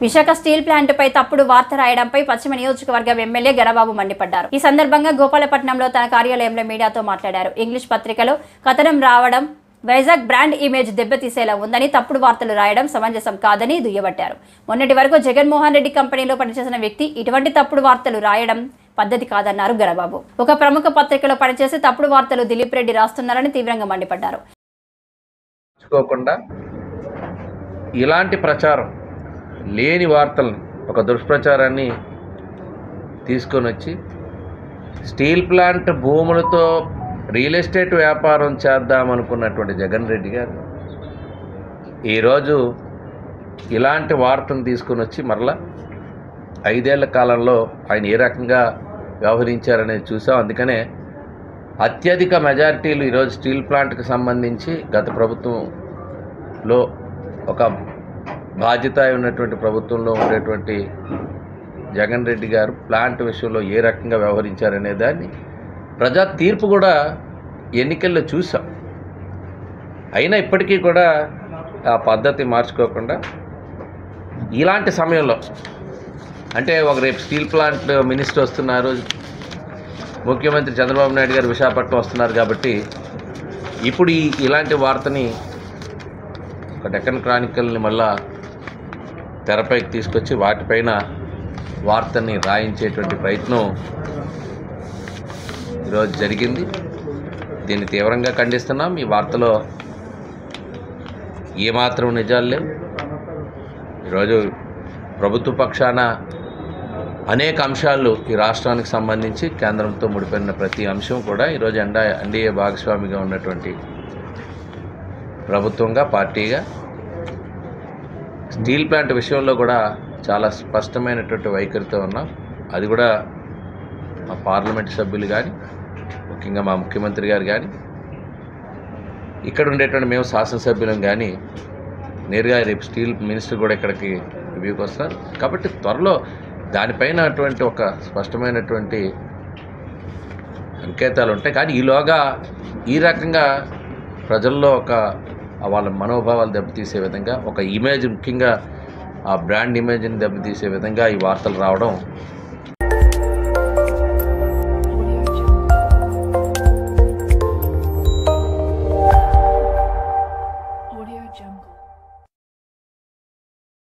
Visakha steel ప్లాంట్పై తప్పుడు వార్త రాయడంపై పశ్చిమ నియోజకవర్గం ఎమ్మెల్యే గరబాబు మండిపడ్డారు. ఈ సందర్భంగా గోపాలపట్నంలో తన కార్యాలయంలో మీడియాతో మాట్లాడారు. ఇంగ్లీష్ పత్రికలో కథనం రావడం వైజాగ్ బ్రాండ్ ఇమేజ్ దెబ్బతీసేలా ఉందని, తప్పుడు వార్తలు రాయడం సమంజసం కాదని దుయ్యబట్టారు. మొన్నటి వరకు జగన్మోహన్ రెడ్డి కంపెనీలో పనిచేసిన వ్యక్తి ఇటువంటి తప్పుడు వార్తలు రాయడం పద్ధతి కాదన్నారు గరబాబు. ఒక ప్రముఖ పత్రికలో పనిచేసి తప్పుడు వార్తలు దిలీప్ రెడ్డి రాస్తున్నారని తీవ్రంగా మండిపడ్డారు. ఇలాంటి ప్రచారం లేని వార్తలను, ఒక దుష్ప్రచారాన్ని తీసుకొని వచ్చి స్టీల్ ప్లాంట్ భూములతో రియల్ ఎస్టేట్ వ్యాపారం చేద్దామనుకున్నటువంటి జగన్ రెడ్డి గారు ఈరోజు ఇలాంటి వార్తను తీసుకొని వచ్చి మరలా 5 ఏళ్ల కాలంలో ఆయన ఏ రకంగా వ్యవహరించారనేది చూసాం. అందుకనే అత్యధిక మెజారిటీలు ఈరోజు స్టీల్ ప్లాంట్కి సంబంధించి గత ప్రభుత్వంలో ఒక బాధ్యత ఉన్నటువంటి ప్రభుత్వంలో ఉండేటువంటి జగన్ రెడ్డి గారు ప్లాంట్ విషయంలో ఏ రకంగా వ్యవహరించారనే దాన్ని ప్రజా తీర్పు కూడా ఎన్నికల్లో చూసాం. అయినా ఇప్పటికీ కూడా ఆ పద్ధతి మార్చుకోకుండా ఇలాంటి సమయంలో, అంటే ఒక రేపు స్టీల్ ప్లాంట్ మినిస్టర్ వస్తున్నారు, ముఖ్యమంత్రి చంద్రబాబు నాయుడు గారు విశాఖపట్నం వస్తున్నారు కాబట్టి ఇప్పుడు ఇలాంటి వార్తని, ఒక డెక్కన్ క్రానికల్ని మళ్ళా తెరపైకి తీసుకొచ్చి వాటిపైన వార్తని రాయించేటువంటి ప్రయత్నం ఈరోజు జరిగింది. దీన్ని తీవ్రంగా ఖండిస్తున్నాం. ఈ వార్తలో ఏమాత్రం నిజాలు లేవు. ఈరోజు ప్రభుత్వ పక్షాన అనేక అంశాలు ఈ రాష్ట్రానికి సంబంధించి కేంద్రంతో ముడిపడిన ప్రతి అంశం కూడా ఈరోజు ఎన్డీఏ భాగస్వామిగా ఉన్నటువంటి ప్రభుత్వంగా, పార్టీగా స్టీల్ ప్లాంట్ విషయంలో కూడా చాలా స్పష్టమైనటువంటి వైఖరితో ఉన్నాం. అది కూడా మా పార్లమెంట్ సభ్యులు కానీ, ముఖ్యంగా మా ముఖ్యమంత్రి గారు కానీ, ఇక్కడ ఉండేటువంటి మేము శాసనసభ్యులం కానీ నేరుగా రేపు స్టీల్ మినిస్టర్ కూడా ఇక్కడికి రివ్యూకి వస్తారు. కాబట్టి త్వరలో దానిపైన అటువంటి ఒక స్పష్టమైనటువంటి సంకేతాలు ఉంటాయి. కానీ ఈలోగా ఈ రకంగా ప్రజల్లో ఒక వాళ్ళ మనోభావాలు దెబ్బతీసే విధంగా, ఒక ఇమేజ్, ముఖ్యంగా ఆ బ్రాండ్ ఇమేజ్ని దెబ్బతీసే విధంగా ఈ వార్తలు రావడం